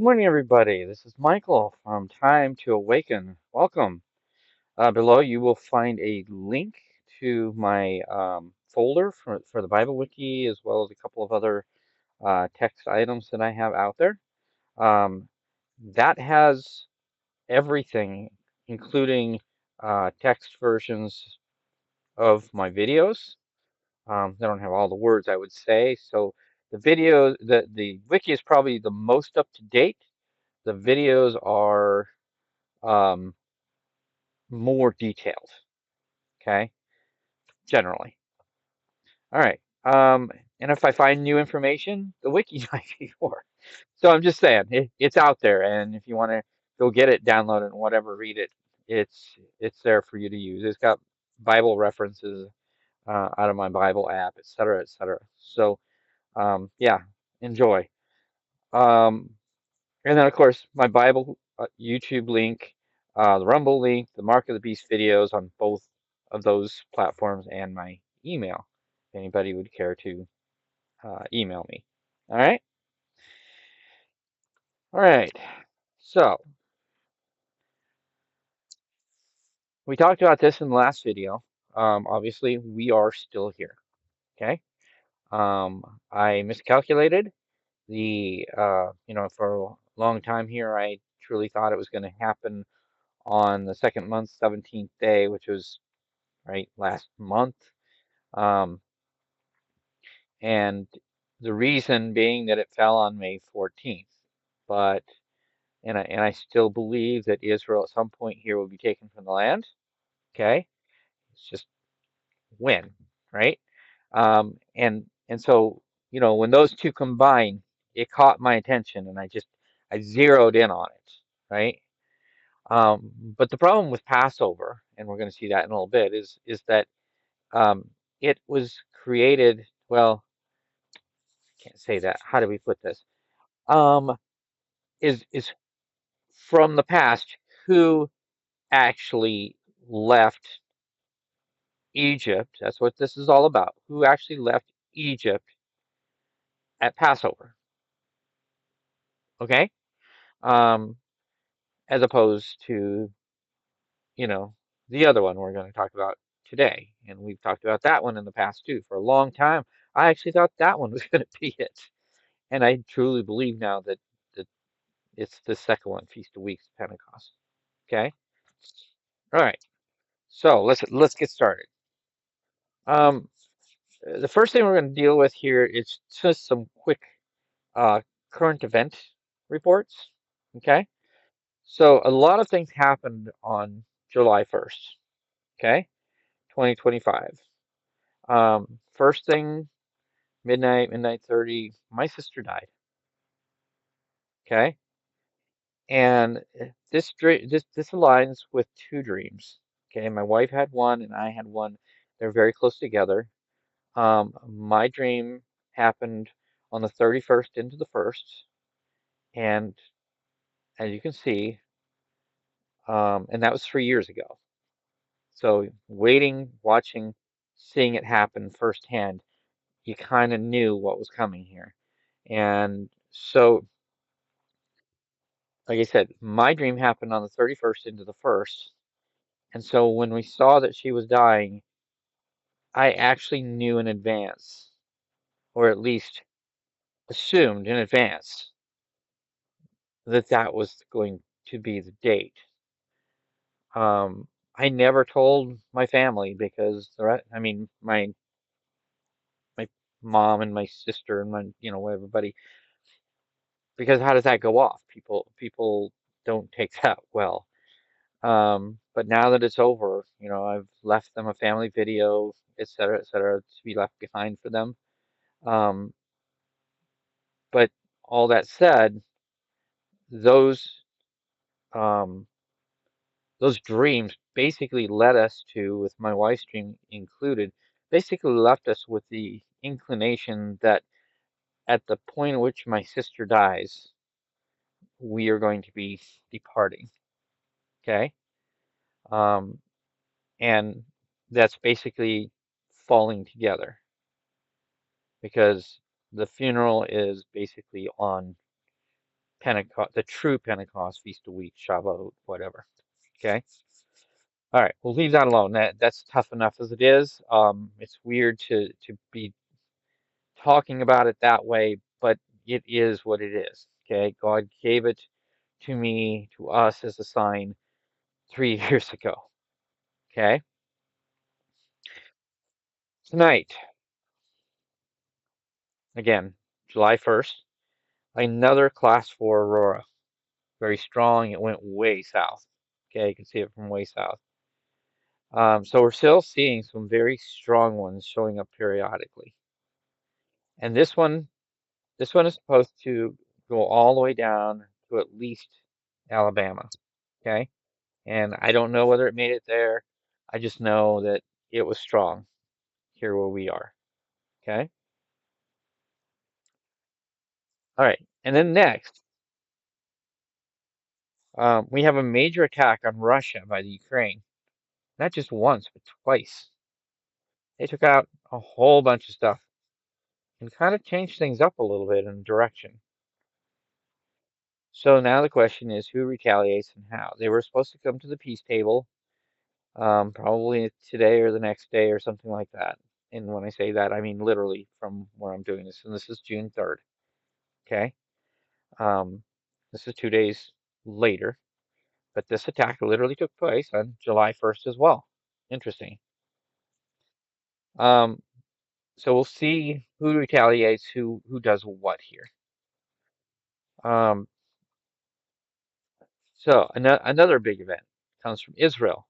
Good morning, everybody. This is Michael from Time to Awaken. Welcome. Below, you will find a link to my folder for the Bible Wiki, as well as a couple of other text items that I have out there. Um, that has everything, including text versions of my videos. They don't have all the words, I would say. So the wiki is probably the most up to date. The videos are um, more detailed, okay, generally. All right. And if I find new information, the wiki might be more. So I'm just saying, it's out there, and if you want to go get it, download it, and whatever, read it, it's there for you to use. It's got Bible references out of my Bible app, et cetera, et cetera. So yeah, enjoy. Um, And then, of course, my Bible YouTube link, the Rumble link, the Mark of the Beast videos on both of those platforms, and my email, if anybody would care to email me. All right? All right. So, we talked about this in the last video. Obviously, we are still here. Okay? Um, I miscalculated for a long time here, I truly thought it was going to happen on the second month, 17th day, which was right last month. Um, and the reason being that it fell on May 14th. But and I still believe that Israel at some point here will be taken from the land. Okay, it's just when, right? And so when those two combine, it caught my attention, and I zeroed in on it, right? But the problem with Passover, and we're going to see that in a little bit, is that um, it was created. Well, can't say that. How do we put this? Um, is from the past who actually left Egypt. That's what this is all about. Who actually left Egypt at Passover? Okay, um, as opposed to you know the other one we're going to talk about today, and we've talked about that one in the past too. For a long time, I actually thought that one was going to be it, and I truly believe now that it's the second one, Feast of Weeks, Pentecost. Okay, all right. So let's get started. Um, the first thing we're going to deal with here is just some quick uh, current event reports. Okay, so a lot of things happened on July 1st. Okay, 2025. First thing, midnight 30. My sister died. Okay, and this aligns with two dreams. Okay, my wife had one and I had one. They're very close together. My dream happened on the 31st into the 1st, and as you can see, and that was 3 years ago. So waiting, watching, seeing it happen firsthand, you kind of knew what was coming here. And so, like I said, my dream happened on the 31st into the 1st. And so when we saw that she was dying, I actually knew in advance, or at least assumed in advance, that that was going to be the date. I never told my family because I mean, my mom and my sister and my, everybody, because how does that go off? People don't take that well. But now that it's over, I've left them a family video, et cetera, to be left behind for them. Um, but all that said, those um, those dreams basically led us to, with my wife's dream included, basically left us with the inclination that at the point at which my sister dies, we are going to be departing. Okay? Um, and that's basically falling together because the funeral is basically on Pentecost, the true Pentecost, Feast of Weeks, Shavuot, whatever. Okay. All right, we'll leave that alone. That's tough enough as it is. It's weird to be talking about it that way, but it is what it is. Okay, God gave it to me, to us as a sign 3 years ago. Okay, tonight, again, July 1st, another class 4 aurora. Very strong. It went way south. Okay, you can see it from way south. So we're still seeing some very strong ones showing up periodically. And this one is supposed to go all the way down to at least Alabama. Okay. And I don't know whether it made it there. I just know that it was strong here where we are. Okay. All right. And then next, we have a major attack on Russia by the Ukraine. Not just once, but twice. They took out a whole bunch of stuff and kind of changed things up a little bit in direction. So now the question is who retaliates and how? They were supposed to come to the peace table, probably today or the next day or something like that. And when I say that, I mean literally from where I'm doing this. And this is June 3rd. Okay. Um, this is 2 days later, but this attack literally took place on July 1st as well. Interesting. Um, so we'll see who retaliates, who does what here. Um, so another big event comes from Israel.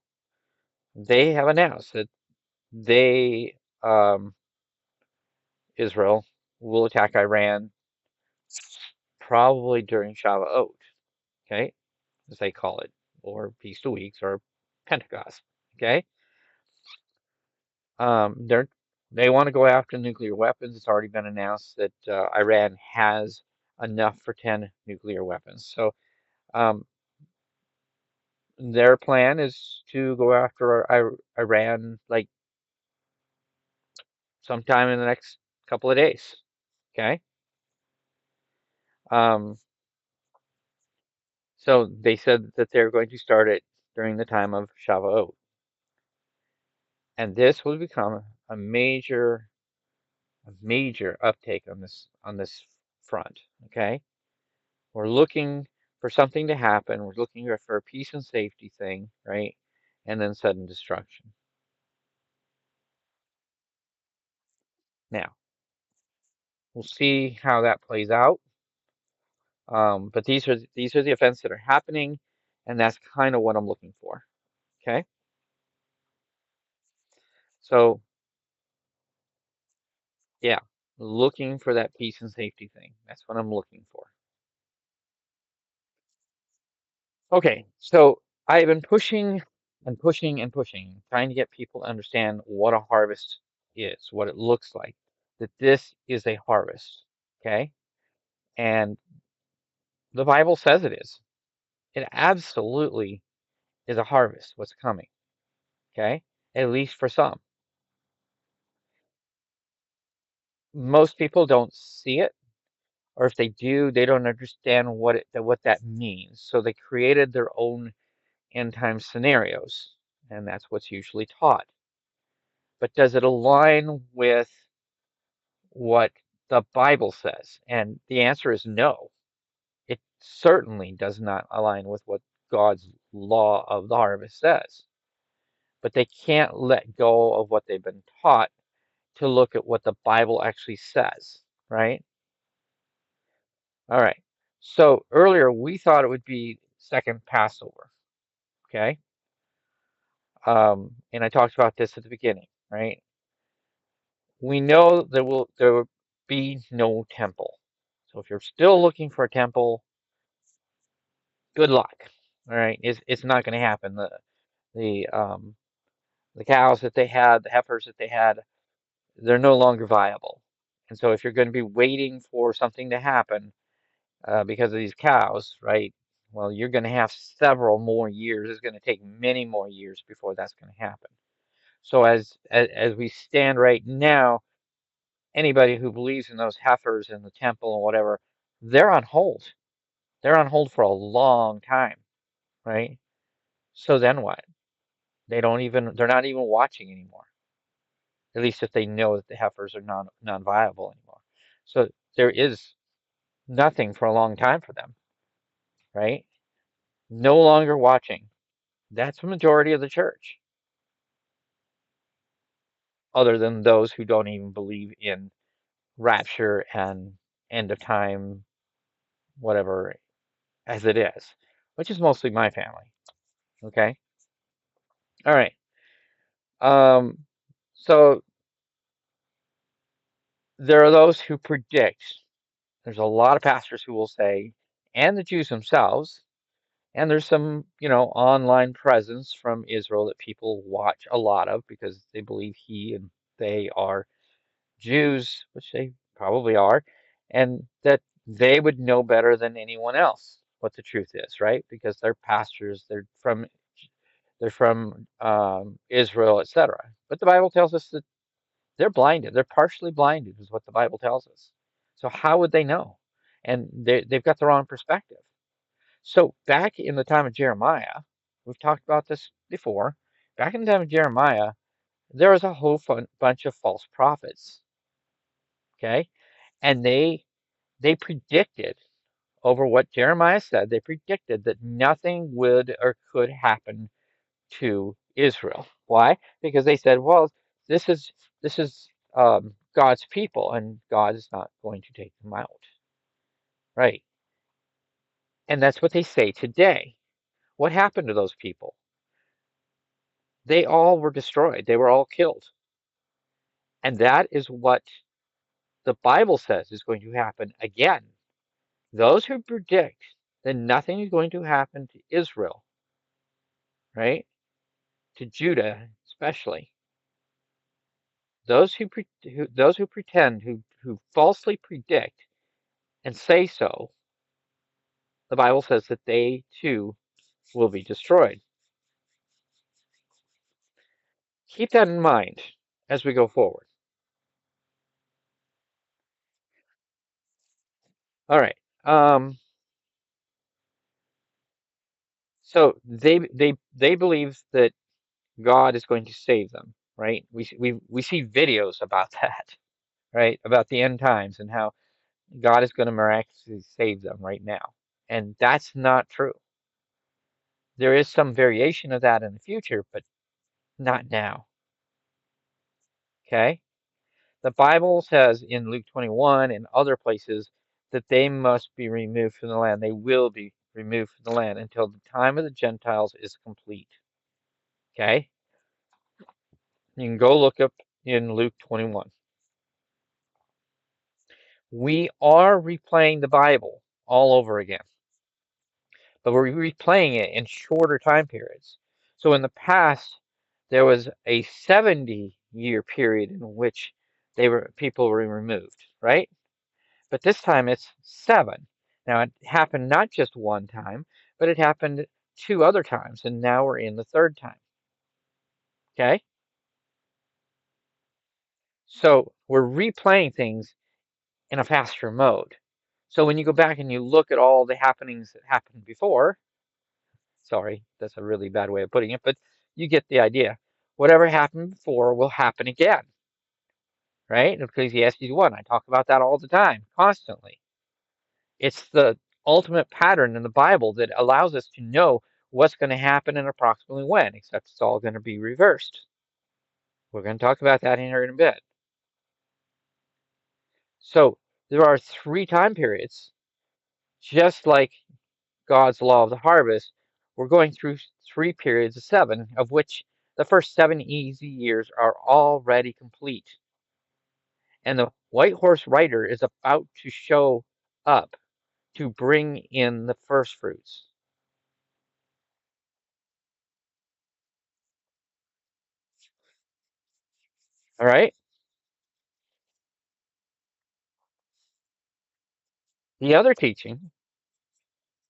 They have announced that they, Israel, will attack Iran probably during Shavuot, okay, as they call it, or Feast of Weeks, or Pentecost, okay. They want to go after nuclear weapons. It's already been announced that Iran has enough for 10 nuclear weapons. So um, their plan is to go after Iran like sometime in the next couple of days. Okay. Um, so they said that they're going to start it during the time of Shavuot, and this will become a major uptake on this front. Okay. We're looking for something to happen. We're looking for a peace and safety thing, right? And then sudden destruction. Now, we'll see how that plays out. But these are the events that are happening, and that's kind of what I'm looking for. Okay, so yeah, looking for that peace and safety thing. That's what I'm looking for. Okay, so I've been pushing and pushing and pushing, trying to get people to understand what a harvest is, what it looks like, that this is a harvest. Okay, and the Bible says it is. It absolutely is a harvest, what's coming. Okay, at least for some. Most people don't see it, or if they do, they don't understand what that means. So they created their own end time scenarios, and that's what's usually taught. But does it align with what the Bible says? And the answer is no. It certainly does not align with what God's law of the harvest says. But they can't let go of what they've been taught to look at what the Bible actually says, right? All right. So earlier we thought it would be second Passover, okay? And I talked about this at the beginning, right? We know there will be no temple. So if you're still looking for a temple, good luck. All right, it's not going to happen. The cows that they had, the heifers that they had, they're no longer viable. And so if you're going to be waiting for something to happen because of these cows, right? Well, you're going to have several more years. It's going to take many more years before that's going to happen. So as we stand right now, anybody who believes in those heifers in the temple and whatever, they're on hold. They're on hold for a long time, right? So then what? They're not even watching anymore. At least if they know that the heifers are non-viable anymore. So there is nothing for a long time for them, right? No longer watching. That's the majority of the church, other than those who don't even believe in rapture and end of time, whatever, as it is, which is mostly my family. Okay. All right. Um, so there are those who predict. There's a lot of pastors who will say, and the Jews themselves, and there's some, online presence from Israel that people watch a lot of because they believe he and they are Jews, which they probably are, and that they would know better than anyone else what the truth is, right? Because they're pastors, they're from Israel, etc. But the Bible tells us that they're blinded. They're partially blinded, is what the Bible tells us. So how would they know? And they've got the wrong perspective. So back in the time of Jeremiah, we've talked about this before. Back in the time of Jeremiah, there was a whole bunch of false prophets. Okay, and they predicted over what Jeremiah said. They predicted that nothing would or could happen to Israel. Why? Because they said, well, this is this is God's people, and God is not going to take them out, right? And that's what they say today. What happened to those people? They all were destroyed. They were all killed. And that is what the Bible says is going to happen again. Those who predict that nothing is going to happen to Israel, right? To Judah especially, those who pretend, who falsely predict and say so, the Bible says that they too will be destroyed. Keep that in mind as we go forward. All right. So they believe that God is going to save them, right? We see videos about that, right? About the end times and how God is going to miraculously save them right now. And that's not true. There is some variation of that in the future, but not now. Okay? The Bible says in Luke 21 and other places that they must be removed from the land. They will be removed from the land until the time of the Gentiles is complete. Okay? You can go look up in Luke 21. We are replaying the Bible all over again, but we're replaying it in shorter time periods. So in the past, there was a 70-year period in which people were removed, right? But this time it's 7. Now it happened not just one time, but it happened 2 other times, and now we're in the 3rd time. Okay? So we're replaying things in a faster mode. So when you go back and you look at all the happenings that happened before, sorry, that's a really bad way of putting it, but you get the idea. Whatever happened before will happen again, right? In Ecclesiastes 1, I talk about that all the time, constantly. It's the ultimate pattern in the Bible that allows us to know what's going to happen and approximately when, except it's all going to be reversed. We're going to talk about that here in a bit. So there are 3 time periods, just like God's law of the harvest. We're going through 3 periods of 7, of which the first 7 easy years are already complete. And the white horse rider is about to show up to bring in the first fruits. All right? The other teaching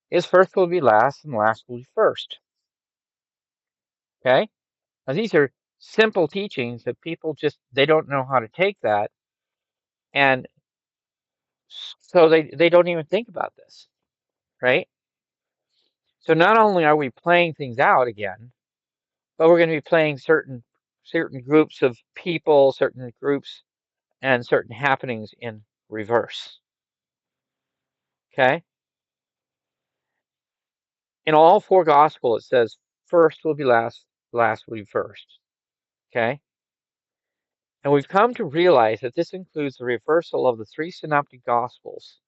is first will be last and last will be first. Okay? Now these are simple teachings that people just they don't know how to take that, and so they don't even think about this, right? So not only are we playing things out again, but we're going to be playing certain groups of people, certain groups, and certain happenings in reverse. Okay? In all four gospels, it says first will be last, last will be first. Okay? And we've come to realize that this includes the reversal of the three synoptic gospels.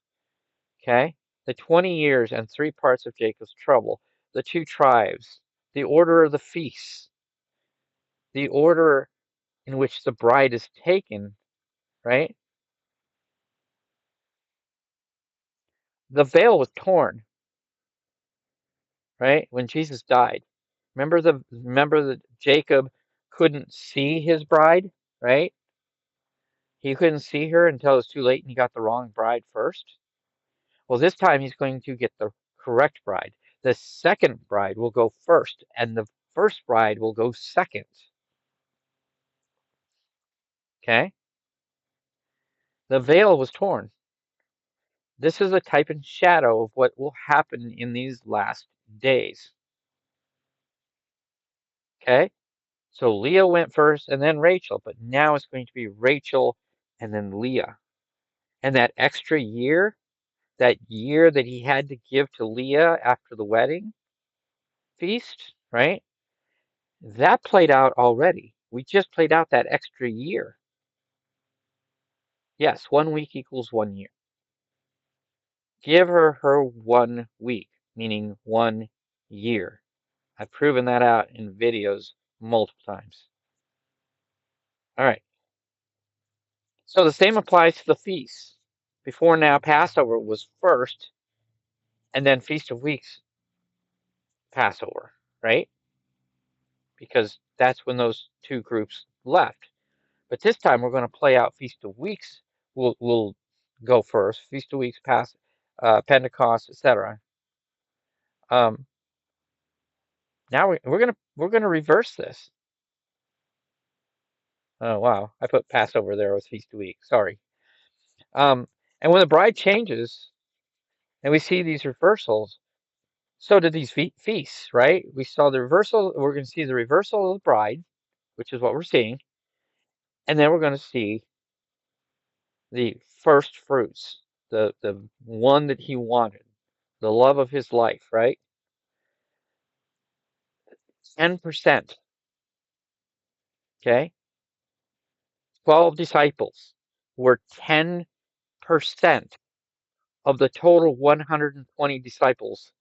Okay? The 20 years and three parts of Jacob's trouble, the two tribes, the order of the feasts, the order in which the bride is taken, right? The veil was torn, right? When Jesus died. Remember that Jacob couldn't see his bride, right? He couldn't see her until it was too late and he got the wrong bride first. Well, this time he's going to get the correct bride. The second bride will go first, and the first bride will go second. Okay? The veil was torn. This is a type and shadow of what will happen in these last days. Okay? So Leah went first and then Rachel, but now it's going to be Rachel and then Leah. And that extra year, that year that he had to give to Leah after the wedding feast, right? That played out already. We just played out that extra year. Yes, 1 week equals 1 year. Give her 1 week, meaning 1 year. I've proven that out in videos multiple times. All right. So the same applies to the feasts. Before now, Passover was first, and then Feast of Weeks, Passover, right? Because that's when those two groups left. But this time we're going to play out Feast of Weeks. We'll go first. Feast of Weeks, Pentecost, etc. Um, now we're gonna reverse this. Oh wow, I put Passover there with Feast of Weeks. Sorry. And when the bride changes, and we see these reversals, so did these feasts, right? We saw the reversal. We're going to see the reversal of the bride, which is what we're seeing, and then we're going to see the first fruits, the one that he wanted, the love of his life, right? 10%, okay? 12 disciples were 10% of the total 120 disciples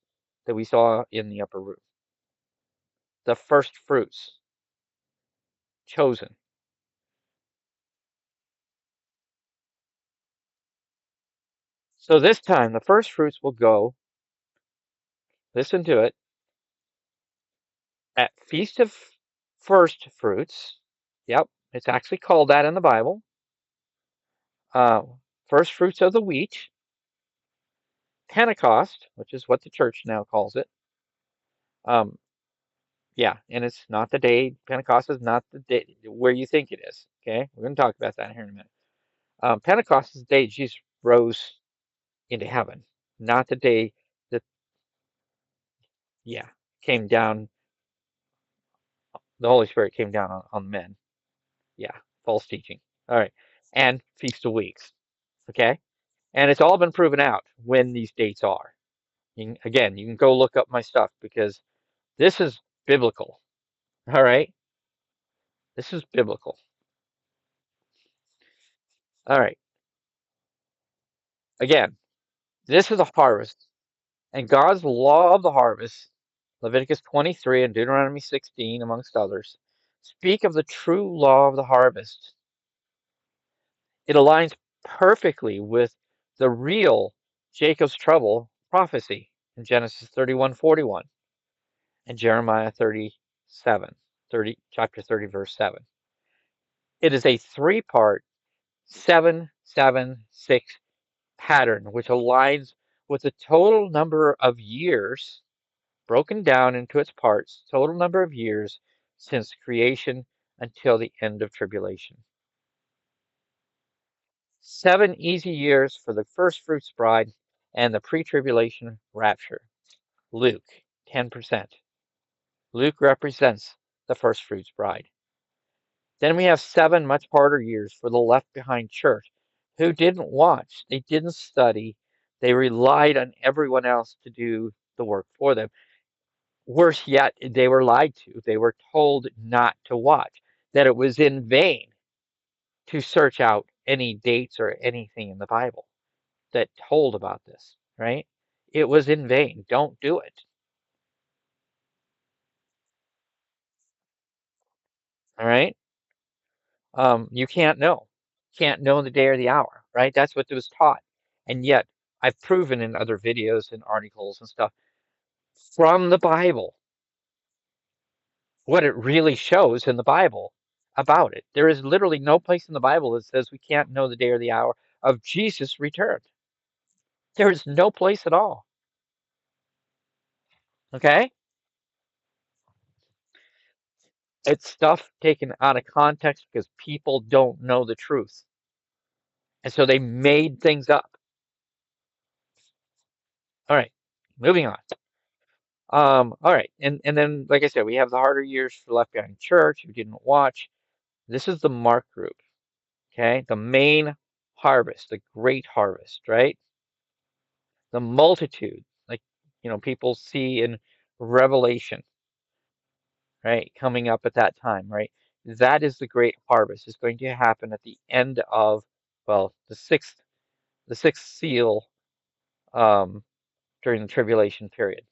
that we saw in the upper room. The first fruits chosen. So this time, the first fruits will go, listen to it, at Feast of First Fruits. Yep, it's actually called that in the Bible. Uh, First fruits of the wheat. Pentecost, which is what the church now calls it. Um, yeah, and it's not the day. Pentecost is not the day where you think it is. Okay, we're going to talk about that here in a minute. Pentecost is the day Jesus rose into heaven, not the day that, yeah, came down. The Holy Spirit came down on men. Yeah, false teaching. All right, and Feast of Weeks. Okay, and it's all been proven out when these dates are. Again, you can go look up my stuff because this is biblical. All right, this is biblical. All right, again, this is a harvest, and God's law of the harvest, Leviticus 23 and Deuteronomy 16, amongst others, speak of the true law of the harvest. It aligns perfectly with the real Jacob's trouble prophecy in Genesis 31:41 and Jeremiah chapter 30, verse 7. It is a three-part 776 pattern which aligns with the total number of years broken down into its parts, total number of years since creation until the end of tribulation. 7 easy years for the first fruits bride, and the pre-tribulation rapture. Luke, 10%. Luke represents the first fruits bride. Then we have 7 much harder years for the left behind church who didn't watch, they didn't study, they relied on everyone else to do the work for them. Worse yet, they were lied to. They were told not to watch, that it was in vain to search out any dates or anything in the Bible that told about this, right? It was in vain. Don't do it. All right. You can't know. Can't know the day or the hour, right? That's what was taught. And yet, I've proven in other videos and articles and stuff from the Bible what it really shows in the Bible about it. There is literally no place in the Bible that says we can't know the day or the hour of Jesus' return. There is no place at all. Okay? It's stuff taken out of context because people don't know the truth. And so they made things up. All right, moving on. All right, and then like I said, we have the harder years for left behind church who didn't watch. This is the mark group, okay? The main harvest, the great harvest, right? The multitude, like people see in Revelation, right? Coming up at that time, right? That is the great harvest. It's going to happen at the end of, well, the sixth seal um, during the tribulation period.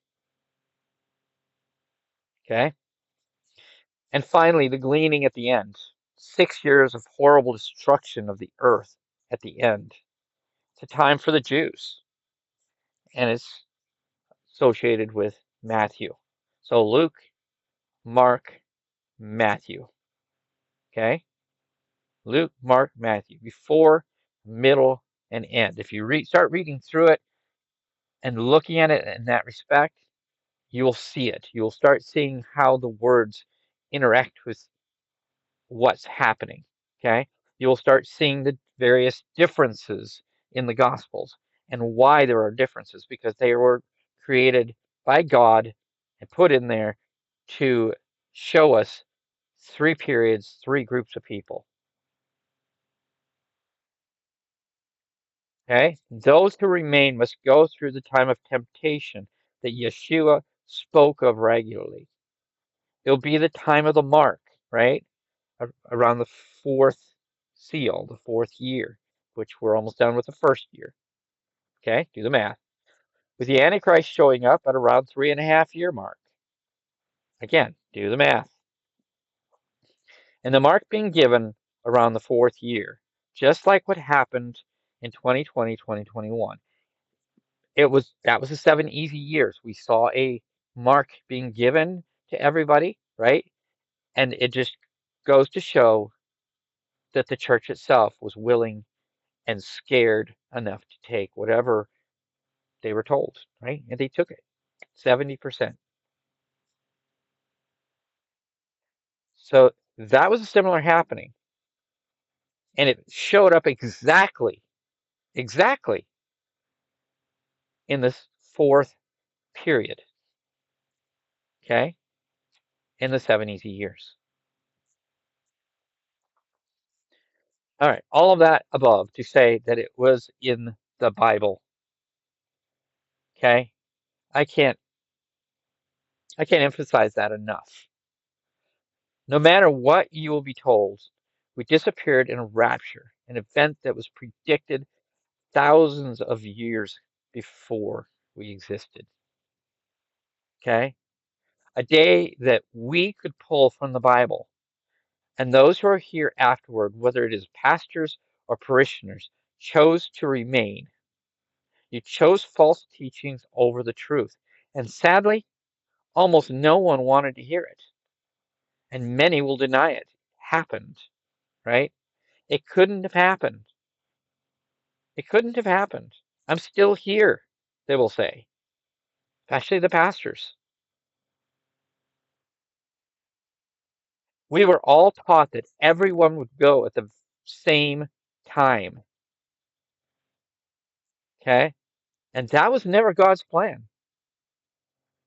Okay. And finally, the gleaning at the end. 6 years of horrible destruction of the earth at the end. It's a time for the Jews, and it's associated with Matthew. So Luke, Mark, Matthew. Okay. Luke, Mark, Matthew. Before, middle, and end. If you start reading through it and looking at it in that respect, you will see it. You will start seeing how the words interact with what's happening. Okay. You will start seeing the various differences in the Gospels and why there are differences because they were created by God and put in there to show us 3 periods, 3 groups of people. Okay. Those who remain must go through the time of temptation that Yeshua spoke of regularly. It'll be the time of the mark, right? Around the 4th seal, the 4th year, which we're almost done with the 1st year. Okay, do the math. With the Antichrist showing up at around 3.5 year mark. Again, do the math. And the mark being given around the 4th year, just like what happened in 2020, 2021. That was the 7 easy years. We saw a mark being given to everybody, right? And it just goes to show that the church itself was willing and scared enough to take whatever they were told, right? And they took it, 70%. So that was a similar happening. And it showed up exactly in this 4th period, okay? In the 7 easy years. All right, all of that above to say that it was in the Bible, okay? I can't emphasize that enough. No matter what you will be told, we disappeared in a rapture, an event that was predicted thousands of years before we existed. Okay? A day that we could pull from the Bible. And those who are here afterward, whether it is pastors or parishioners, chose to remain. You chose false teachings over the truth. And sadly, almost no one wanted to hear it. And many will deny it happened, right? It couldn't have happened. It couldn't have happened. I'm still here, they will say, especially the pastors. We were all taught that everyone would go at the same time. Okay? And that was never God's plan.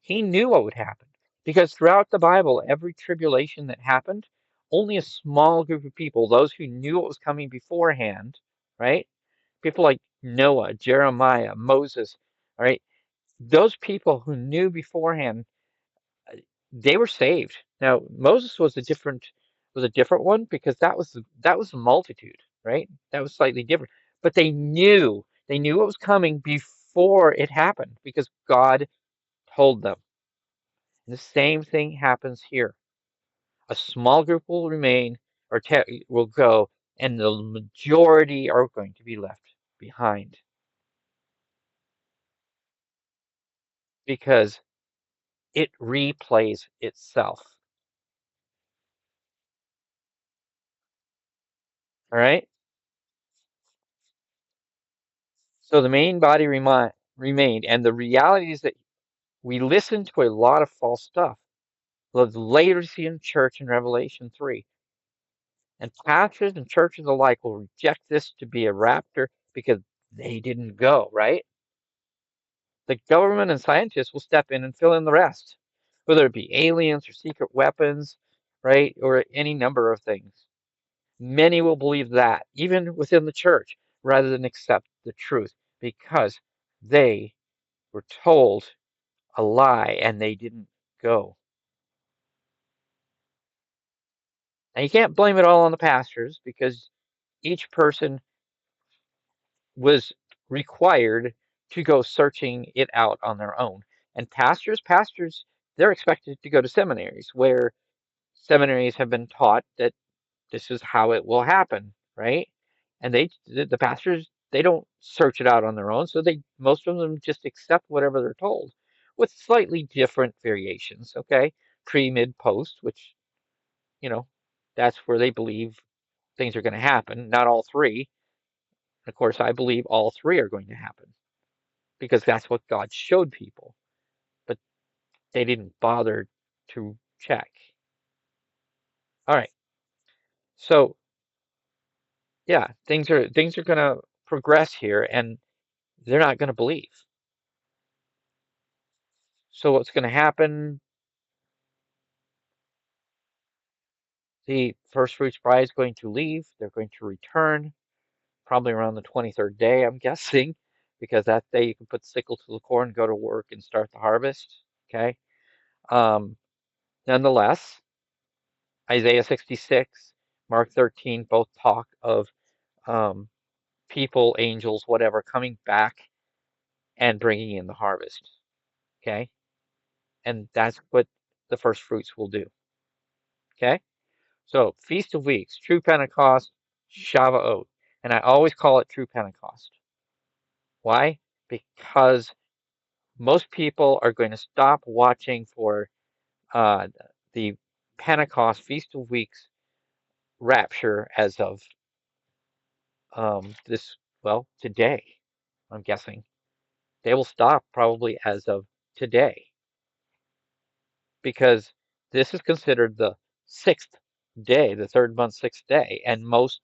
He knew what would happen because throughout the Bible, every tribulation that happened, only a small group of people, those who knew what was coming beforehand, right? People like Noah, Jeremiah, Moses, all right? Those people who knew beforehand, they were saved. Now, Moses was a different one because that was the multitude, right? That was slightly different. But they knew what was coming before it happened because God told them. The same thing happens here. A small group will remain or will go, and the majority are going to be left behind because it replays itself. All right. So the main body remained, and the reality is that we listen to a lot of false stuff. The Laodicean church in Revelation 3. And pastors and churches alike will reject this to be a rapture because they didn't go, right? The government and scientists will step in and fill in the rest, whether it be aliens or secret weapons, right? Or any number of things. Many will believe that, even within the church, rather than accept the truth because they were told a lie and they didn't go. And you can't blame it all on the pastors because each person was required to go searching it out on their own. And pastors, they're expected to go to seminaries where seminaries have been taught that this is how it will happen, right? And the pastors, they don't search it out on their own, so most of them just accept whatever they're told, with slightly different variations. Okay, pre, mid, post, which you know, that's where they believe things are going to happen. Not all three. Of course, I believe all three are going to happen because that's what God showed people, but they didn't bother to check. All right, so yeah, things are going to progress here, and they're not going to believe. So what's going to happen? The first fruits bride is going to leave. They're going to return probably around the 23rd day, I'm guessing, because that day you can put the sickle to the corn, go to work, and start the harvest. Okay. Um, Nonetheless, Isaiah 66, Mark 13 both talk of um, people, angels, whatever, coming back and bringing in the harvest. Okay. And that's what the first fruits will do. Okay. So, Feast of Weeks, True Pentecost, Shavuot. And I always call it True Pentecost. Why? Because most people are going to stop watching for uh, the Pentecost Feast of Weeks rapture as of well, today, I'm guessing. They will stop probably as of today because this is considered the sixth day, the third month, sixth day. And most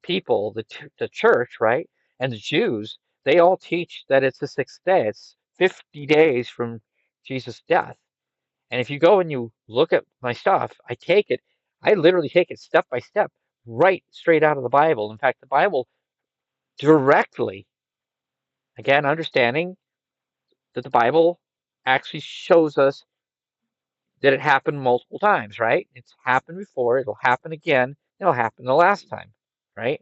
people, the church, right, and the Jews, they all teach that it's the sixth day. It's 50 days from Jesus' death. And if you go and you look at my stuff, I literally take it step by step, right straight out of the Bible. In fact, the Bible directly, again, understanding that the Bible actually shows us that it happened multiple times, right? It's happened before, it'll happen again, it'll happen the last time, right?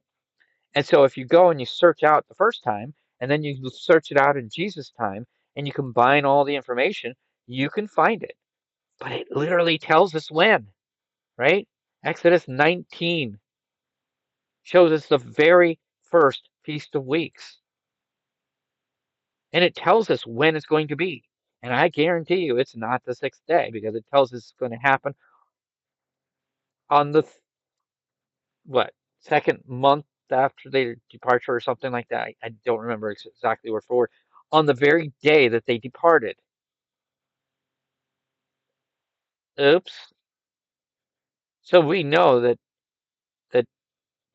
And so if you go and you search out the first time, and then you search it out in Jesus' time, and you combine all the information, you can find it. But it literally tells us when, right? Exodus 19 shows us the very first Feast of Weeks. And it tells us when it's going to be. And I guarantee you it's not the sixth day because it tells us it's going to happen on the what second month after their departure or something like that. I don't remember exactly word for word. On the very day that they departed. Oops. So we know that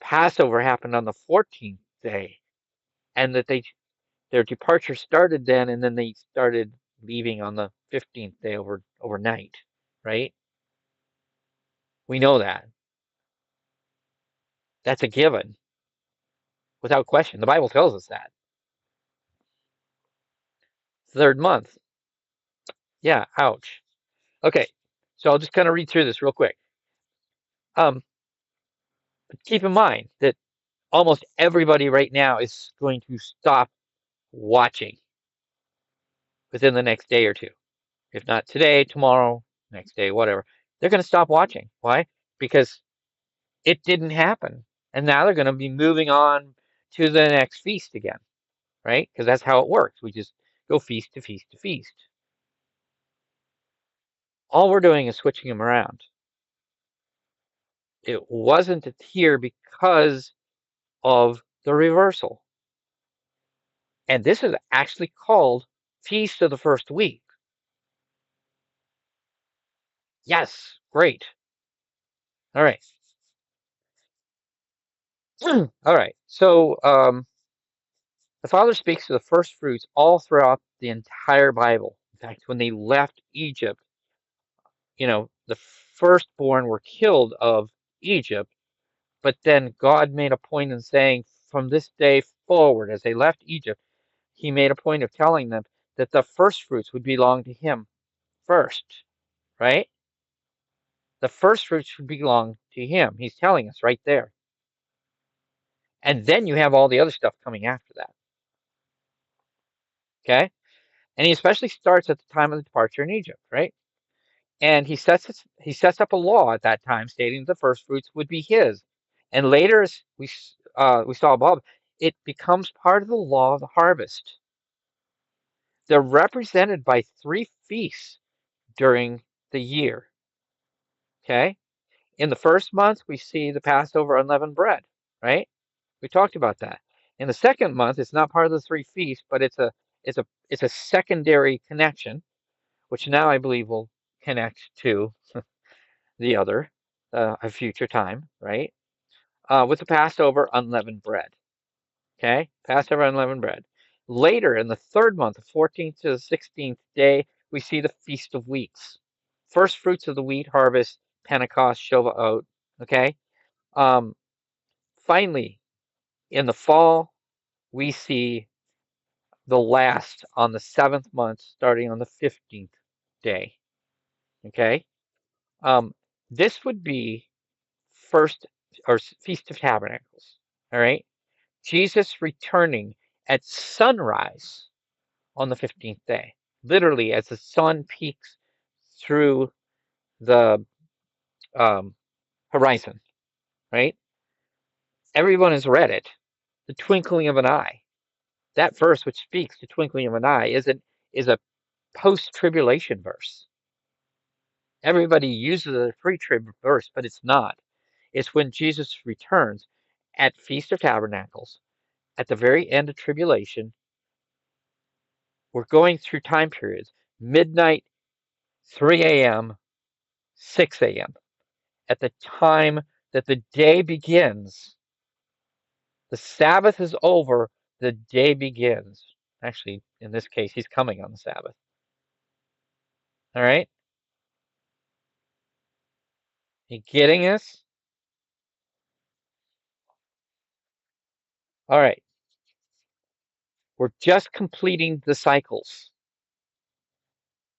Passover happened on the 14th day, and that Their departure started then, and then they started leaving on the 15th day overnight, right? We know that. That's a given, without question. The Bible tells us that. Third month. Yeah, ouch. Okay, so I'll just kind of read through this real quick. Um, Keep in mind that almost everybody right now is going to stop watching within the next day or two. If not today, tomorrow, next day, whatever. They're going to stop watching. Why? Because it didn't happen. And now they're going to be moving on to the next feast again, right? Because that's how it works. We just go feast to feast to feast. All we're doing is switching them around. It wasn't here because of the reversal. And this is actually called Feast of the First Week. Yes, great. All right. All right. So the Father speaks to the first fruits all throughout the entire Bible. In fact, when they left Egypt, the firstborn were killed of Egypt, but then God made a point in saying from this day forward, as they left Egypt, he made a point of telling them that the first fruits would belong to him first, right? The first fruits would belong to him. He's telling us right there. And then you have all the other stuff coming after that. Okay? And he especially starts at the time of the departure in Egypt, right? And he sets up a law at that time stating the first fruits would be his. And later, as we saw above, it becomes part of the law of the harvest. They're represented by three feasts during the year. Okay? In the first month, we see the Passover unleavened bread, right? We talked about that. In the second month, it's not part of the three feasts, but it's a secondary connection, which now I believe will connect to the other, a future time, right? With the Passover unleavened bread. Okay, Passover unleavened bread. Later in the third month, the 14th to the 16th day, we see the Feast of Weeks. First fruits of the wheat harvest, Pentecost, Shavuot. Okay. Um, Finally, in the fall, we see the last on the seventh month, starting on the 15th day. Okay. Um, this would be first or Feast of Tabernacles. All right. Jesus returning at sunrise on the 15th day, literally as the sun peaks through the um, horizon, right? Everyone has read it. The twinkling of an eye. That verse, which speaks the twinkling of an eye, is a post-tribulation verse. Everybody uses a pre-trib verse, but it's not. It's when Jesus returns at Feast of Tabernacles, at the very end of tribulation. We're going through time periods: midnight, 3 a.m., 6 a.m. At the time that the day begins, the Sabbath is over, the day begins. Actually, in this case, he's coming on the Sabbath. All right? You getting this? All right. We're just completing the cycles,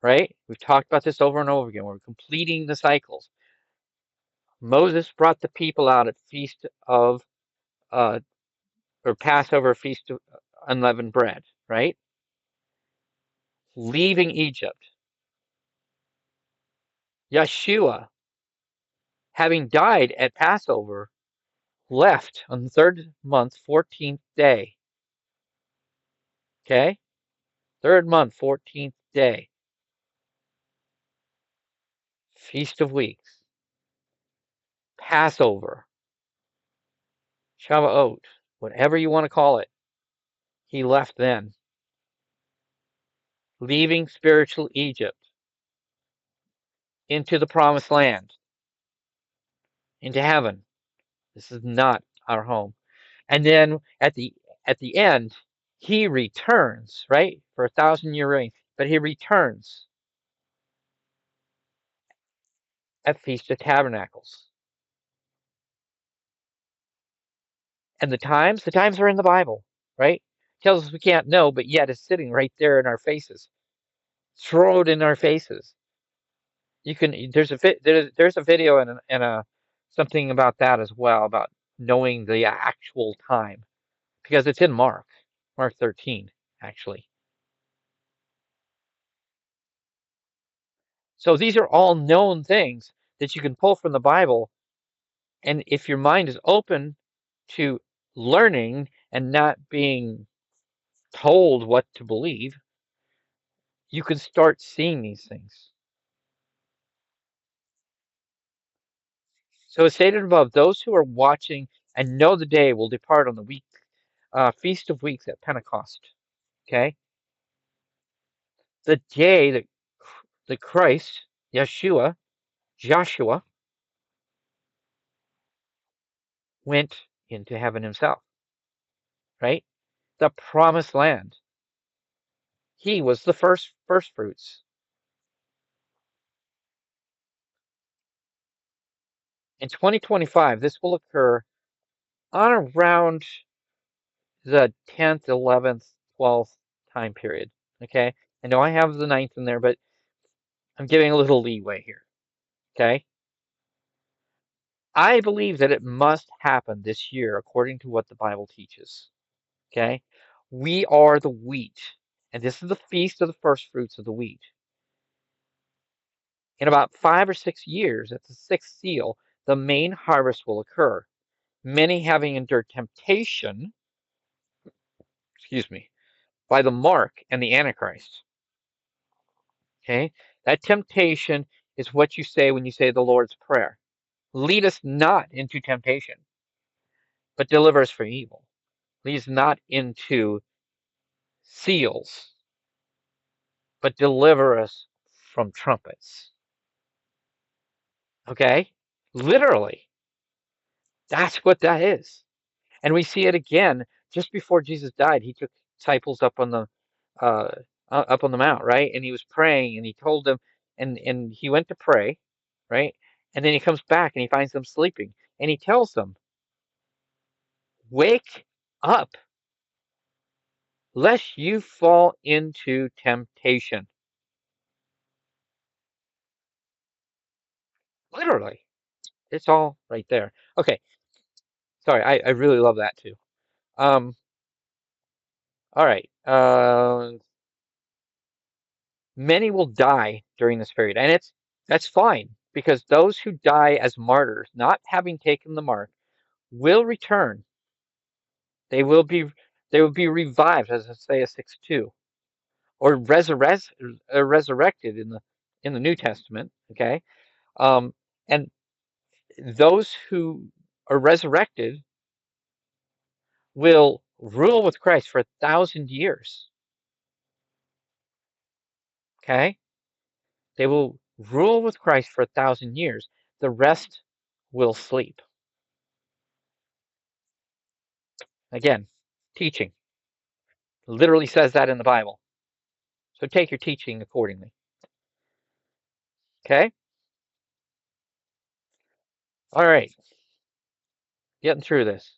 right? We've talked about this over and over again. We're completing the cycles. Moses brought the people out at Feast of, uh, or Passover, Feast of Unleavened Bread, right? Leaving Egypt. Yeshua, having died at Passover, left on the third month, 14th day. Okay? Third month, 14th day. Feast of Weeks. Passover. Shavuot. Whatever you want to call it. He left then. Leaving spiritual Egypt into the promised land, into heaven. This is not our home. And then at the end, He returns, right, for 1,000-year reign, but he returns at Feast of Tabernacles. And the times are in the Bible, right? Tells us we can't know, but yet it's sitting right there in our faces. Throw it in our faces. You can there's a video and a something about that as well, about knowing the actual time, because it's in Mark 13 actually. So these are all known things that you can pull from the Bible, and if your mind is open to learning and not being told what to believe, you can start seeing these things. So it's stated above, those who are watching and know the day will depart on the Feast of Weeks at Pentecost. Okay? The day that the Christ, Joshua, went into heaven himself, right? The promised land. He was the first fruits. In 2025, this will occur on around the 10th, 11th, 12th time period. Okay? I know I have the ninth in there, but I'm giving a little leeway here. Okay? I believe that it must happen this year according to what the Bible teaches. Okay? We are the wheat, and this is the feast of the first fruits of the wheat. In about 5 or 6 years, at the sixth seal, the main harvest will occur. Many having endured temptation, excuse me, by the mark and the Antichrist. Okay? That temptation is what you say when you say the Lord's Prayer. Lead us not into temptation, but deliver us from evil. Lead us not into seals, but deliver us from trumpets. Okay? Literally. That's what that is. And we see it again just before Jesus died. He took disciples uh, up on the mount, right? And he was praying, and he told them, and he went to pray, right? And then he comes back and he finds them sleeping, and he tells them, "Wake up, lest you fall into temptation." Literally, it's all right there. Okay, sorry, I really love that too. Um, all right. Many will die during this period, and that's fine because those who die as martyrs, not having taken the mark, will return. They will be they will be revived, as Isaiah 6:2, or resurrected in the New Testament. Okay, and those who are resurrected will rule with Christ for 1,000 years. Okay, they will rule with Christ for 1,000 years. The rest will sleep. Again, teaching literally says that in the Bible. So take your teaching accordingly. Okay? All right. Getting through this.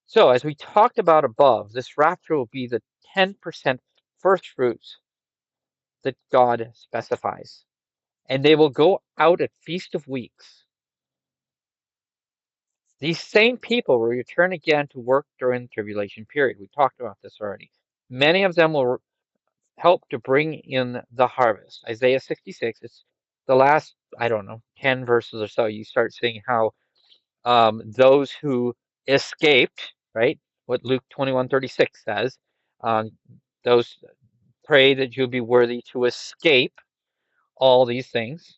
So, as we talked about above, this rapture will be the 10% first fruits that God specifies. And they will go out at Feast of Weeks. These same people will return again to work during the tribulation period. We talked about this already. Many of them will help to bring in the harvest. Isaiah 66, it's the last, I don't know, 10 verses or so. You start seeing how those who escaped, right? What Luke 21:36 says, um, those pray that you'll be worthy to escape all these things.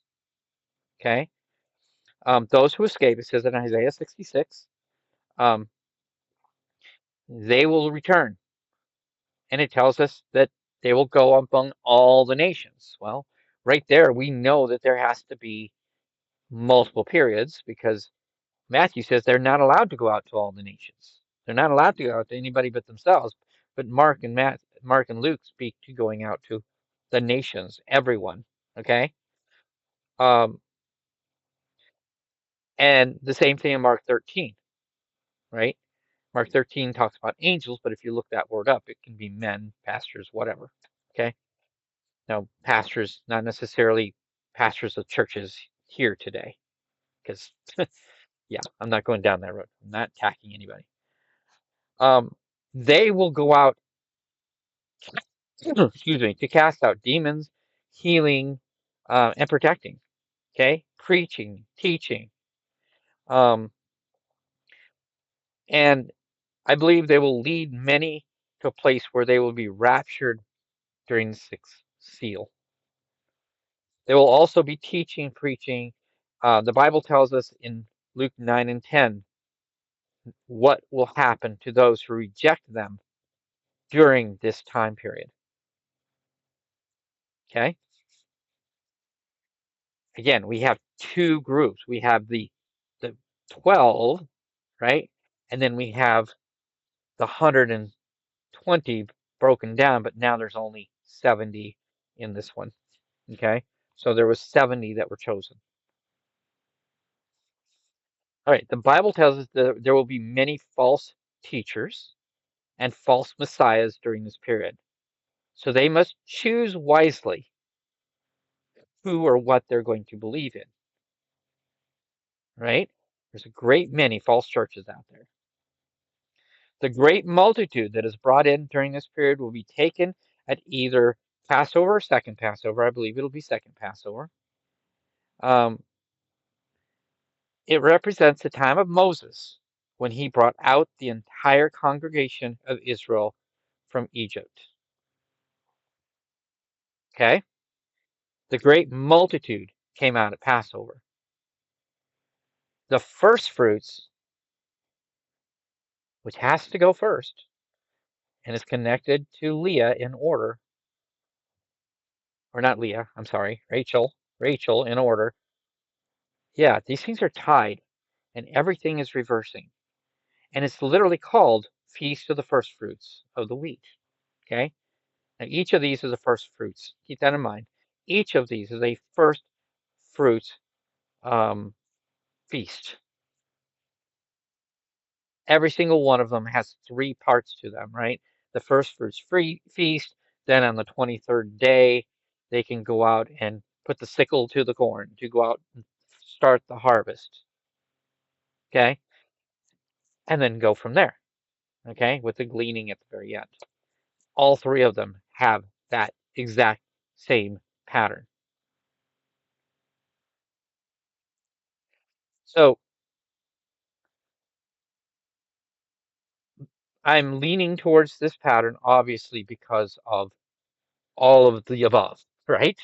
Okay. Those who escape, it says in Isaiah 66, um, they will return. And it tells us that they will go among all the nations. Well, right there, we know that there has to be multiple periods because Matthew says they're not allowed to go out to all the nations. They're not allowed to go out to anybody but themselves. but Mark and Luke speak to going out to the nations, everyone. Okay, um, and the same thing in Mark 13, right? Mark 13 talks about angels, but if you look that word up, it can be men, pastors, whatever. Okay, now pastors, not necessarily pastors of churches here today, because yeah, I'm not going down that road. I'm not attacking anybody. Um, they will go out, excuse me, to cast out demons, healing, and protecting. Okay, preaching, teaching, um, and I believe they will lead many to a place where they will be raptured during the sixth seal. They will also be teaching, preaching. The Bible tells us in Luke 9 and 10 what will happen to those who reject them during this time period. Okay, again, we have two groups. We have the 12, right? And then we have the 120 broken down, but now there's only 70 in this one. Okay, so there was 70 that were chosen. All right, the Bible tells us that there will be many false teachers and false messiahs during this period. So they must choose wisely who or what they're going to believe in, right? There's a great many false churches out there. The great multitude that is brought in during this period will be taken at either Passover or second Passover. I believe it'll be second Passover. Um, it represents the time of Moses when he brought out the entire congregation of Israel from Egypt. Okay? The great multitude came out at Passover. The first fruits, which has to go first and is connected to Leah in order, or not Leah, I'm sorry, Rachel in order. Yeah, these things are tied and everything is reversing. And it's literally called Feast of the First Fruits of the Wheat. Okay? Now, each of these is a first fruits. Keep that in mind. Each of these is a first fruits um, feast. Every single one of them has three parts to them, right? The first fruits free feast. Then on the 23rd day, they can go out and put the sickle to the corn to go out and start the harvest. Okay? And then go from there. Okay? With the gleaning at the very end. All three of them have that exact same pattern. So I'm leaning towards this pattern, obviously, because of all of the above, right?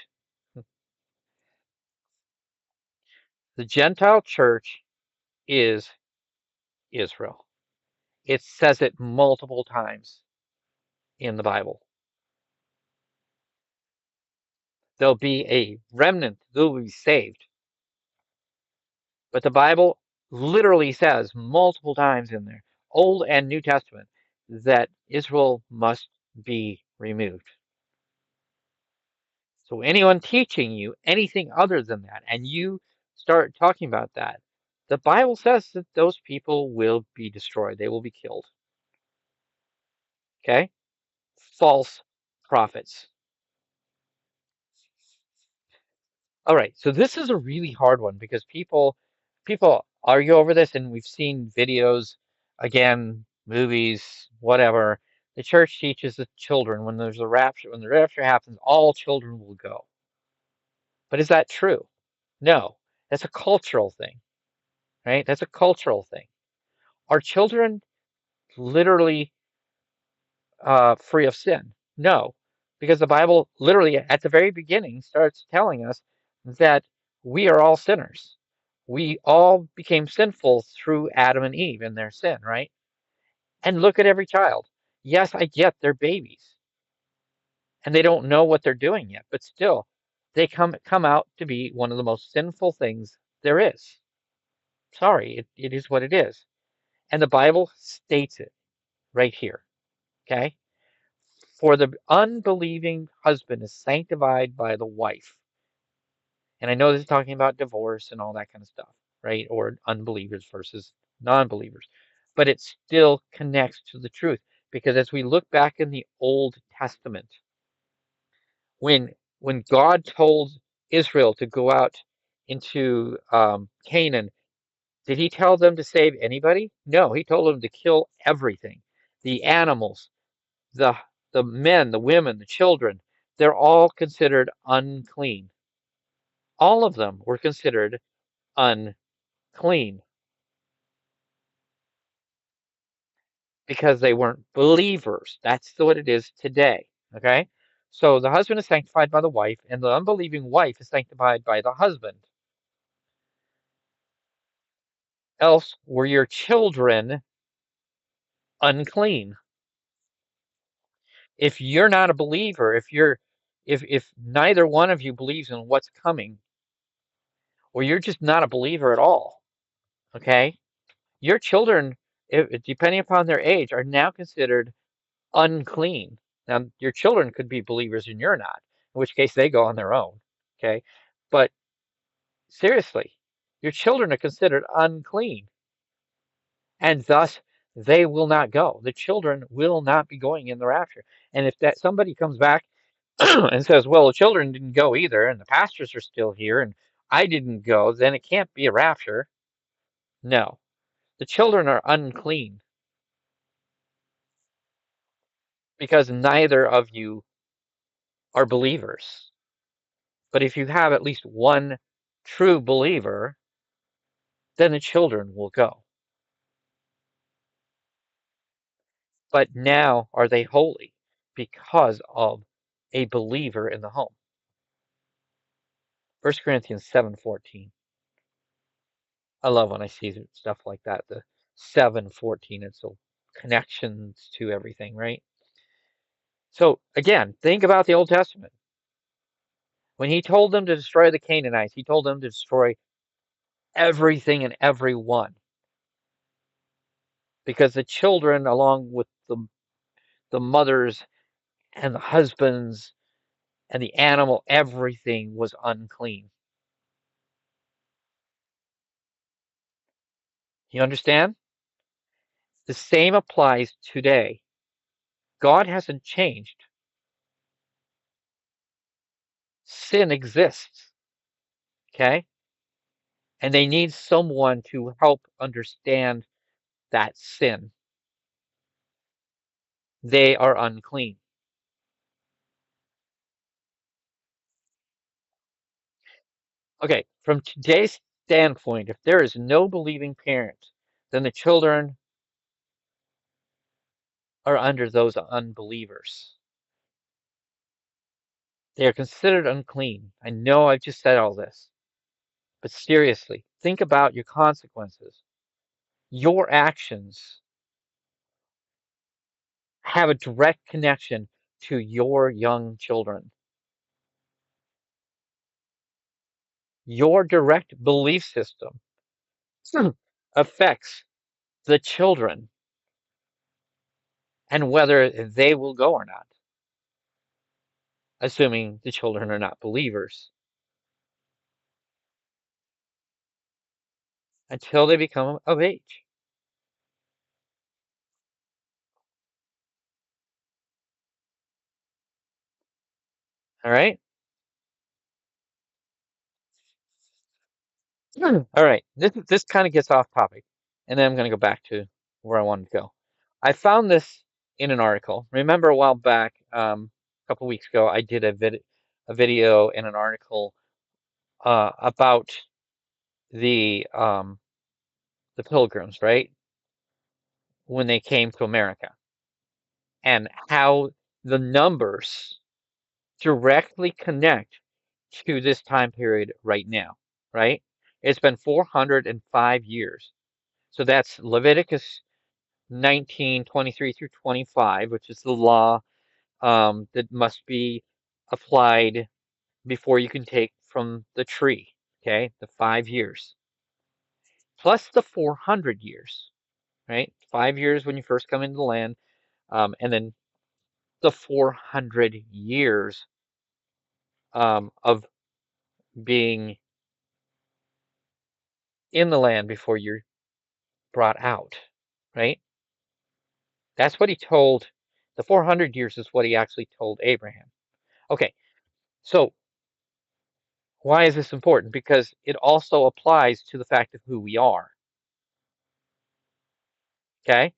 The Gentile church is Israel. It says it multiple times in the Bible. There'll be a remnant that will be saved. But the Bible literally says multiple times in there, Old and New Testament, that Israel must be removed. So anyone teaching you anything other than that, and you start talking about that, the Bible says that those people will be destroyed. They will be killed. Okay? False prophets. All right, so this is a really hard one because people argue over this, and we've seen videos, again, movies, whatever. The church teaches the children when there's a rapture, when the rapture happens, all children will go. But is that true? No, that's a cultural thing, right? That's a cultural thing. Are children literally free of sin? No, because the Bible literally at the very beginning starts telling us that we are all sinners. We all became sinful through Adam and Eve and their sin, right? And look at every child. Yes, I get they're babies and they don't know what they're doing yet, but still, they come out to be one of the most sinful things there is. Sorry, it is what it is. And the Bible states it right here. Okay? For the unbelieving husband is sanctified by the wife. And I know this is talking about divorce and all that kind of stuff, right? Or unbelievers versus non-believers. But it still connects to the truth because as we look back in the Old Testament, when God told Israel to go out into Canaan, did he tell them to save anybody? No, he told them to kill everything. The animals, the the men, the women, the children, they're all considered unclean. All of them were considered unclean because they weren't believers. That's what it is today. Okay? So the husband is sanctified by the wife, and the unbelieving wife is sanctified by the husband. Else were your children unclean. If you're not a believer, if neither one of you believes in what's coming, or you're just not a believer at all, okay? Your children, depending upon their age, are now considered unclean. Now, your children could be believers and you're not, in which case they go on their own, okay? But seriously, your children are considered unclean, and thus they will not go. The children will not be going in the rapture. And if that somebody comes back and says, well, the children didn't go either, and the pastors are still here, and I didn't go, then it can't be a rapture. No, the children are unclean because neither of you are believers. But if you have at least one true believer, then the children will go. But now are they holy because of a believer in the home? 1 Corinthians 7:14. I love when I see stuff like that. The 7:14. It's a connections to everything, right? So again, think about the Old Testament. When he told them to destroy the Canaanites, he told them to destroy everything and everyone because the children, along with the mothers and the husbands and the animal, everything was unclean. You understand? The same applies today. God hasn't changed. Sin exists, okay? And they need someone to help understand that sin. They are unclean. Okay, from today's standpoint, if there is no believing parent, then the children are under those unbelievers. They are considered unclean. I know I've just said all this, but seriously, think about your consequences. Your actions have a direct connection to your young children. Your direct belief system affects the children and whether they will go or not, assuming the children are not believers, until they become of age. All right? All right. This kind of gets off topic, and then I'm going to go back to where I wanted to go. I found this in an article. Remember a while back, a couple weeks ago, I did a video and an article about the the pilgrims, right? When they came to America and how the numbers directly connect to this time period right now, right? It's been 405 years. So that's Leviticus 19:23 through 25, which is the law that must be applied before you can take from the tree, okay? The 5 years, plus the 400 years, right? 5 years when you first come into the land, and then the 400 years of being in the land before you're brought out, right? That's what he told. The 400 years is what he actually told Abraham. Okay, so why is this important? Because it also applies to the fact of who we are. Okay,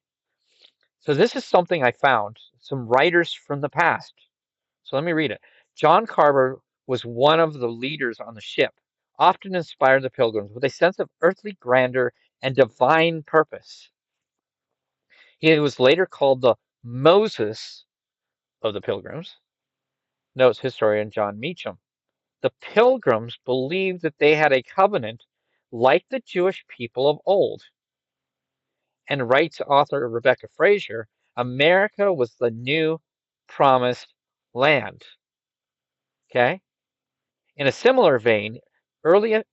so this is something I found, some writers from the past. So let me read it. John Carver was one of the leaders on the ship, often inspired the pilgrims with a sense of earthly grandeur and divine purpose. He was later called the Moses of the pilgrims, notes historian John Meacham. The pilgrims believed that they had a covenant like the Jewish people of old. And writes author Rebecca Fraser, America was the new promised land. Okay? In a similar vein, early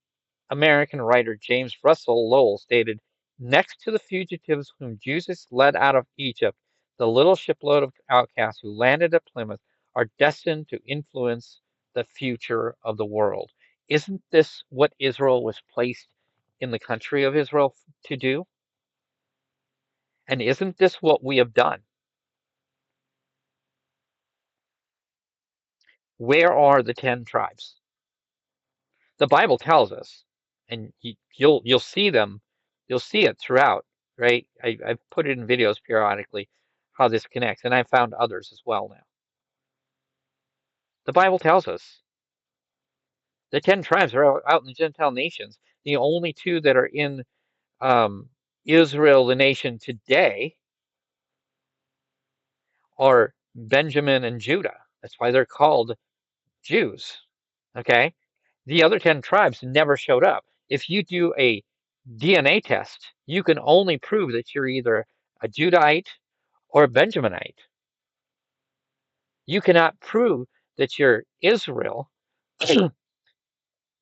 American writer James Russell Lowell stated, next to the fugitives whom Jesus led out of Egypt, the little shipload of outcasts who landed at Plymouth are destined to influence the future of the world. Isn't this what Israel was placed in the country of Israel to do? And isn't this what we have done? Where are the 10 tribes? The Bible tells us, and you'll see them, you'll see it throughout, right? I've put it in videos periodically how this connects, and I found others as well now. The Bible tells us the 10 tribes are out in the Gentile nations. The only two that are in Israel, the nation today, are Benjamin and Judah. That's why they're called Jews. Okay? The other 10 tribes never showed up. If you do a DNA test, you can only prove that you're either a Judahite or a Benjaminite. You cannot prove that you're Israel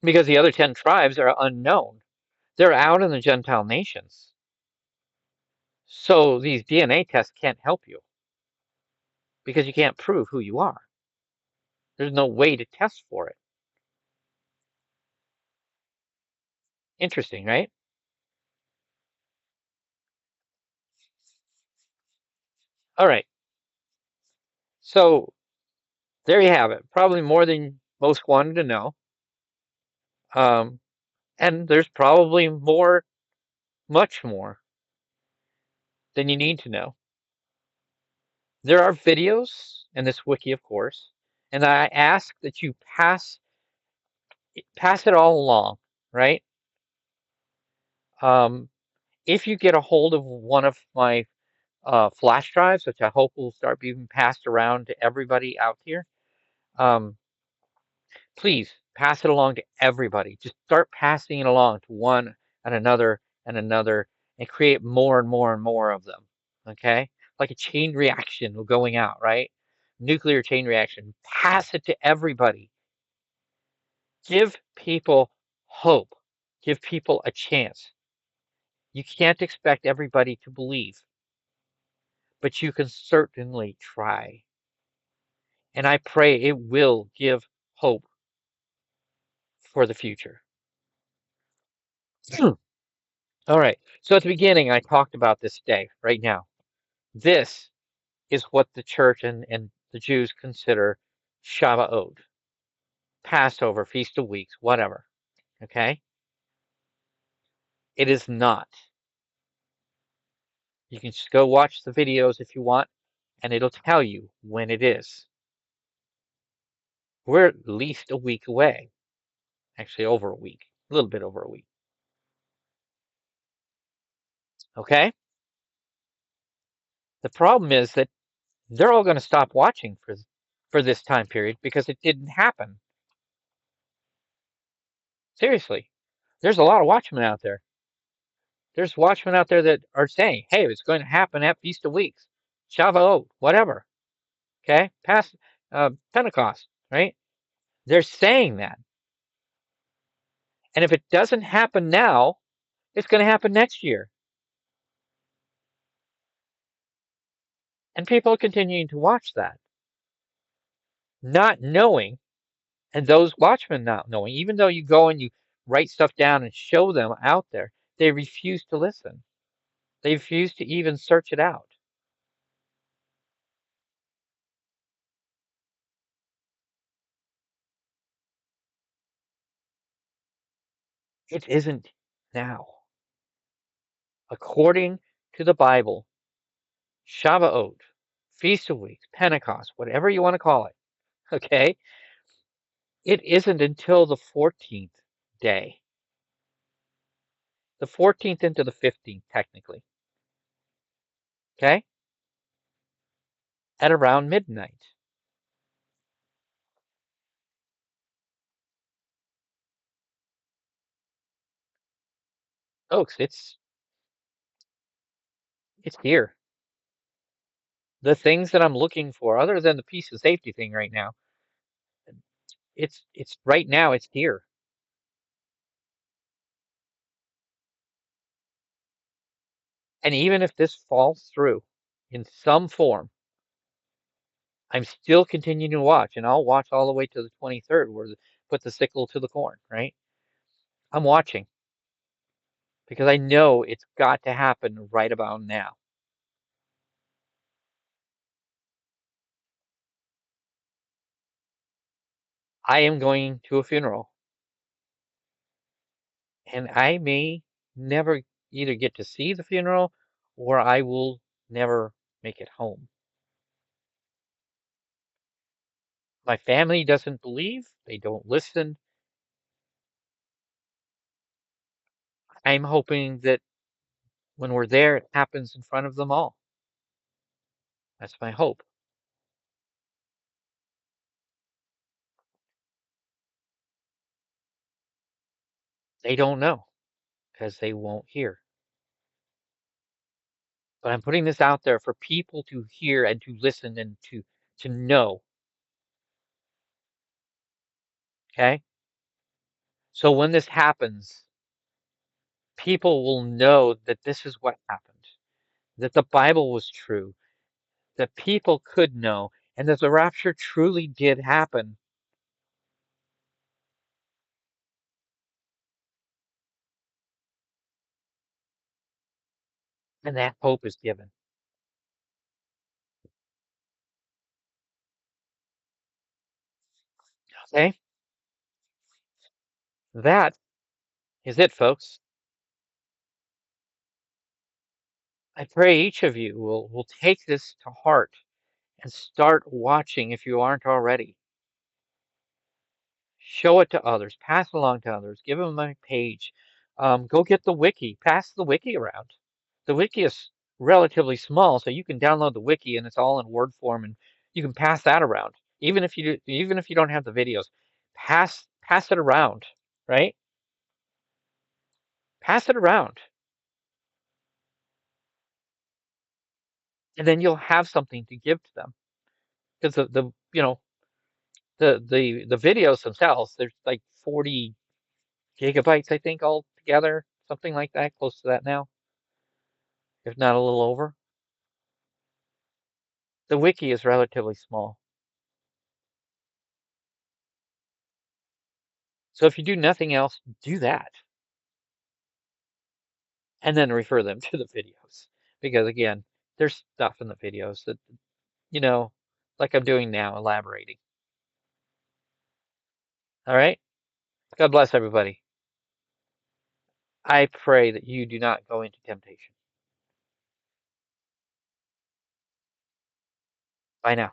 because the other 10 tribes are unknown. They're out in the Gentile nations. So these DNA tests can't help you because you can't prove who you are. There's no way to test for it. Interesting, right? All right. So there you have it. Probably more than most wanted to know. Um, and there's probably more, much more than you need to know. There are videos in this wiki, of course, and I ask that you pass it all along, right? Um, if you get a hold of one of my flash drives, which I hope will start being passed around to everybody out here, um, please pass it along to everybody. Just start passing it along to one and another, and create more and more and more of them. Okay? Like a chain reaction going out, right? Nuclear chain reaction. Pass it to everybody. Give people hope. Give people a chance. You can't expect everybody to believe, but you can certainly try. And I pray it will give hope for the future. All right. So at the beginning, I talked about this day right now. This is what the church and the Jews consider Shavuot, Passover, Feast of Weeks, whatever. Okay? It is not. You can just go watch the videos if you want, and it'll tell you when it is. We're at least a week away. Actually, over a week. A little bit over a week. Okay? The problem is that they're all going to stop watching for this time period because it didn't happen. Seriously. There's a lot of watchmen out there. There's watchmen out there that are saying, hey, it's going to happen at Feast of Weeks, Shavuot, whatever. Okay? Past Pentecost, right? They're saying that. And if it doesn't happen now, it's going to happen next year. And people are continuing to watch that. not knowing, and those watchmen not knowing, even though you go and you write stuff down and show them out there, they refuse to listen. They refuse to even search it out. It isn't now. According to the Bible, Shavuot, Feast of Weeks, Pentecost, whatever you want to call it, okay? It isn't until the 14th day, the 14th into the 15th, technically, okay? At around midnight. Folks, it's here. The things that I'm looking for, other than the piece of safety thing right now, it's right now, it's here. And even if this falls through in some form, I'm still continuing to watch, and I'll watch all the way to the 23rd, where put the sickle to the corn, right? I'm watching because I know it's got to happen right about now. I am going to a funeral, and I may never either get to see the funeral or I will never make it home. My family doesn't believe, they don't listen. I'm hoping that when we're there, it happens in front of them all. That's my hope. They don't know because they won't hear. But I'm putting this out there for people to hear and to listen and to know. Okay? So when this happens, people will know that this is what happened, that the Bible was true, that people could know, and that the rapture truly did happen. And that hope is given. Okay? That is it, folks. I pray each of you will take this to heart and start watching if you aren't already. Show it to others, pass it along to others, give them my page. Go get the wiki, pass the wiki around. The wiki is relatively small, so you can download the wiki and it's all in Word form, and you can pass that around. Even if you don't have the videos, pass it around, right? Pass it around, and then you'll have something to give to them. Because the you know the videos themselves, there's like 40 gigabytes, I think, all together, something like that, close to that now, if not a little over. The wiki is relatively small. So if you do nothing else, do that. And then refer them to the videos. Because again, there's stuff in the videos that, you know, like I'm doing now, elaborating. All right? God bless everybody. I pray that you do not go into temptation. Bye now.